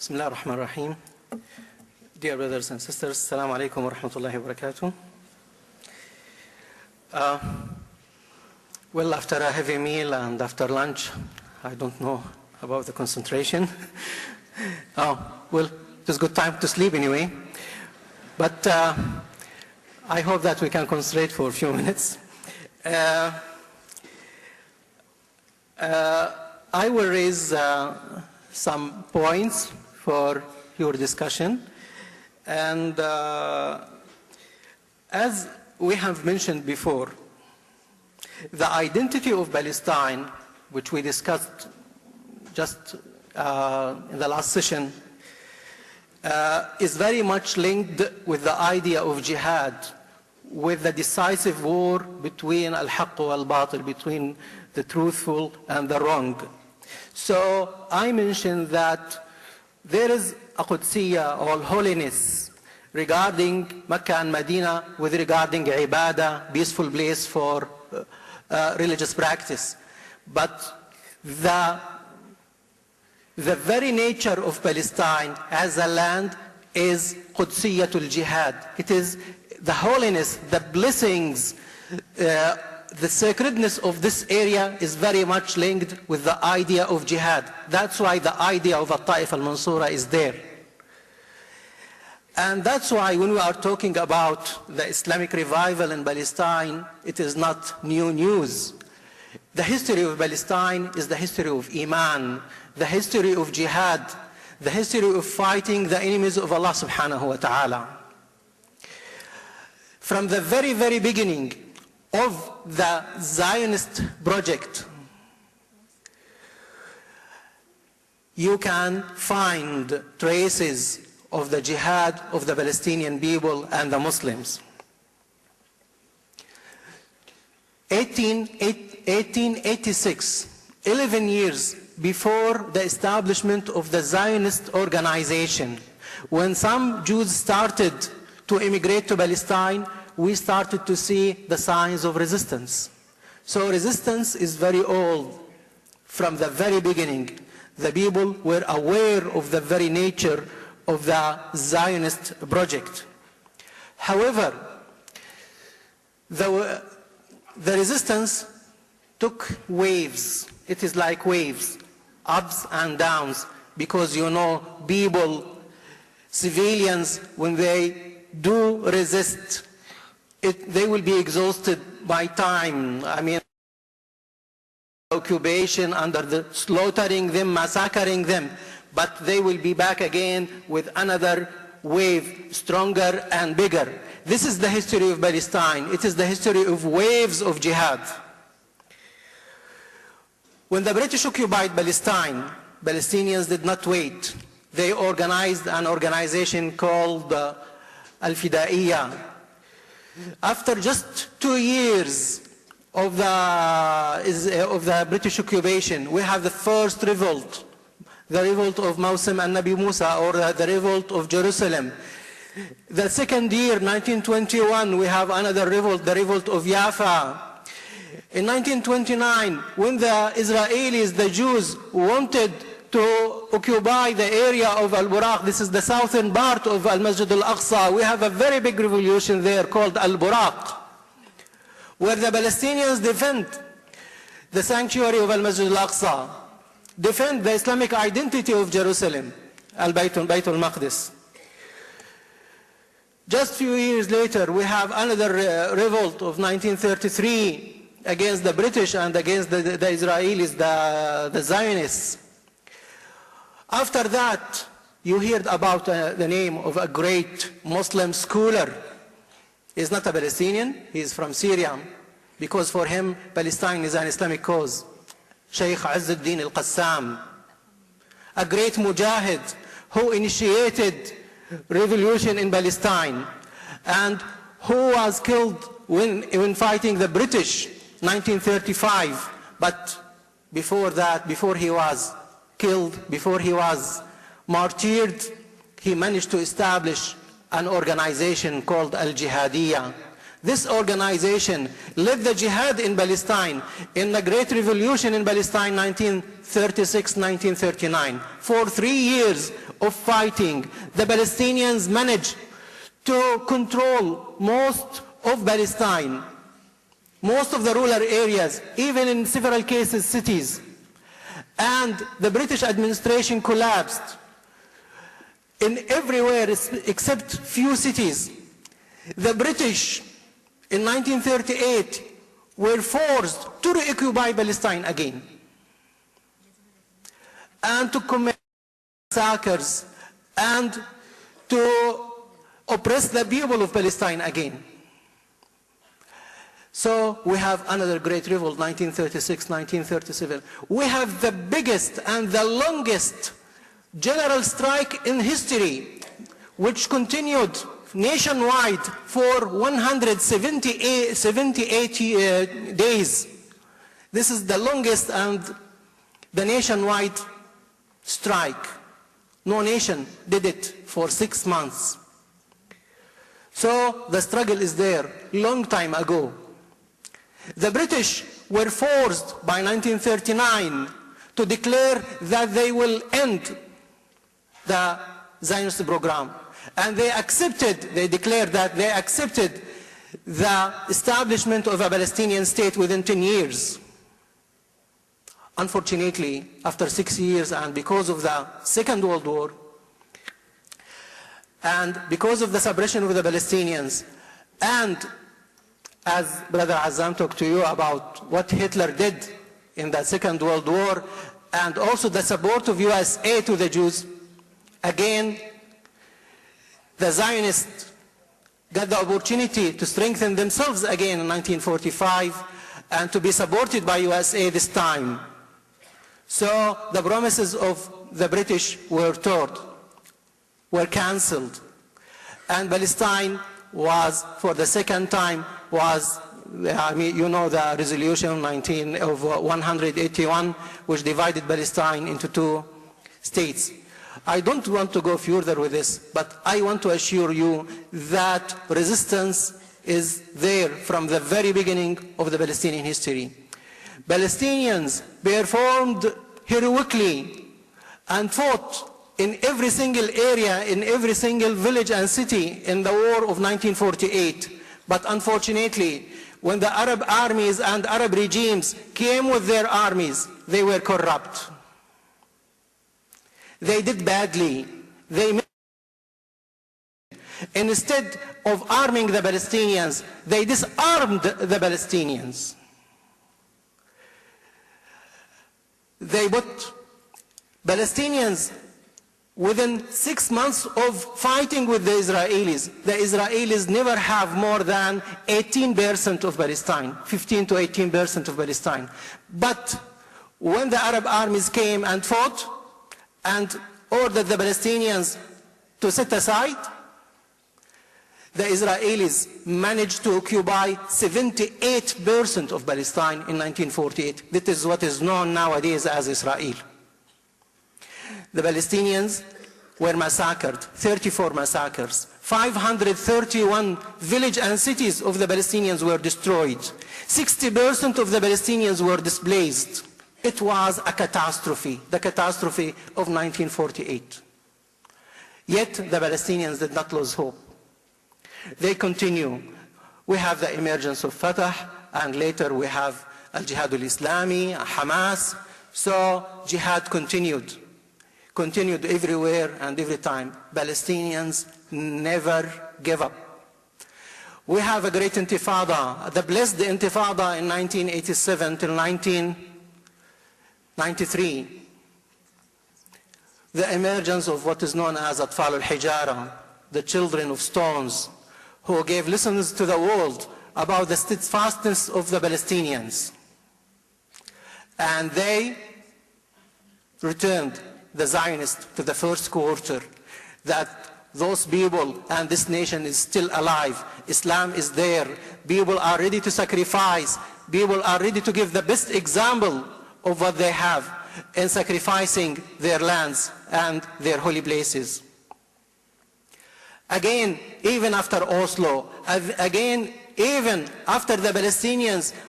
Bismillah ar-Rahman ar-Rahim. Dear brothers and sisters, Assalamu alaikum wa rahmatullahi wa barakatuh. Well, after a heavy meal and after lunch, I don't know about the concentration. Well, it's a good time to sleep anyway. But I hope that we can concentrate for a few minutes. I will raise some points for your discussion. And as we have mentioned before, the identity of Palestine, which we discussed just in the last session, is very much linked with the idea of jihad, with the decisive war between al-haqq wal-batil, between the truthful and the wrong. So I mentioned that there is a Qudsiyya or holiness regarding Mecca and Medina with regarding ibadah, peaceful place for religious practice. But the very nature of Palestine as a land is Qudsiyyatul Jihad. It is the holiness, the blessings, the sacredness of this area is very much linked with the idea of jihad. That's why the idea of al-Ta'if al-Mansura is there. And that's why when we are talking about the Islamic revival in Palestine, it is not new news. The history of Palestine is the history of Iman, the history of jihad, the history of fighting the enemies of Allah subhanahu wa ta'ala. From the very, very beginning of the Zionist project, you can find traces of the jihad of the Palestinian people and the Muslims. 1886, 11 years before the establishment of the Zionist organization, when some Jews started to immigrate to Palestine, we started to see the signs of resistance. So resistance is very old. From the very beginning, the people were aware of the very nature of the Zionist project. However, the resistance took waves. It is like waves, ups and downs, because you know, people, civilians, when they do resist, they will be exhausted by time. I mean, occupation, under the slaughtering them, massacring them, but they will be back again with another wave, stronger and bigger. This is the history of Palestine. It is the history of waves of jihad. When the British occupied Palestine, Palestinians did not wait. They organized an organization called Al-Fidaiyya. After just 2 years of the British occupation, we have the first revolt, the revolt of Mohsen and Nabi Musa, or the revolt of Jerusalem. The second year, 1921, we have another revolt, the revolt of Jaffa. In 1929, when the Israelis, the Jews, wanted to occupy the area of Al-Buraq, this is the southern part of Al-Masjid Al-Aqsa, we have a very big revolution there called Al-Buraq, where the Palestinians defend the sanctuary of Al-Masjid Al-Aqsa, defend the Islamic identity of Jerusalem, Bayt al-Maqdis. Just a few years later, we have another revolt of 1933 against the British and against the Israelis, the Zionists. After that, you heard about the name of a great Muslim scholar. He's not a Palestinian, he's from Syria, because for him, Palestine is an Islamic cause. Sheikh Izzuddin al-Qassam, a great mujahid who initiated revolution in Palestine and who was killed when fighting the British, 1935. But before that, before he was killed, before he was martyred, he managed to establish an organization called Al-Jihadiyya, This organization led the jihad in Palestine in the Great Revolution in Palestine 1936-1939. For 3 years of fighting, the Palestinians managed to control most of Palestine, most of the rural areas, even in several cases cities. And the British administration collapsed in everywhere except few cities. The British in 1938 were forced to reoccupy Palestine again and to commit massacres and to oppress the people of Palestine again. So we have another great revolt, 1936, 1937. We have the biggest and the longest general strike in history, which continued nationwide for 178 days. This is the longest and the nationwide strike. No nation did it for 6 months. So the struggle is there, long time ago. The British were forced by 1939 to declare that they will end the Zionist program. And they declared that they accepted the establishment of a Palestinian state within 10 years. Unfortunately, after 6 years, and because of the Second World War, and because of the suppression of the Palestinians, and as Brother Azam talked to you about what Hitler did in the Second World War, and also the support of USA to the Jews, again, the Zionists got the opportunity to strengthen themselves again in 1945 and to be supported by USA this time. So the promises of the British were cancelled. And Palestine was, for the second time, you know the resolution 181, which divided Palestine into 2 states. I don't want to go further with this, but I want to assure you that resistance is there from the very beginning of the Palestinian history. Palestinians performed heroically and fought in every single area, in every single village and city in the war of 1948. But unfortunately, when the Arab armies and Arab regimes came with their armies, they were corrupt. They did badly. Instead of arming the Palestinians, they disarmed the Palestinians. They put Palestinians within 6 months of fighting with the Israelis never have more than 18% of Palestine, 15 to 18% of Palestine. But when the Arab armies came and fought and ordered the Palestinians to set aside, the Israelis managed to occupy 78% of Palestine in 1948. That is what is known nowadays as Israel. The Palestinians were massacred, 34 massacres. 531 villages and cities of the Palestinians were destroyed. 60% of the Palestinians were displaced. It was a catastrophe, the catastrophe of 1948. Yet the Palestinians did not lose hope. They continue. We have the emergence of Fatah, and later we have Al-Jihad al-Islami, Hamas. So jihad continued everywhere and every time. Palestinians never give up. We have a great intifada, the blessed intifada in 1987 till 1993. The emergence of what is known as Atfal al-Hijara, the children of stones, who gave lessons to the world about the steadfastness of the Palestinians. And they returned the Zionists to the first quarter, that those people and this nation is still alive. Islam is there. People are ready to sacrifice. People are ready to give the best example of what they have in sacrificing their lands and their holy places. Again, even after Oslo, again, even after the Palestinians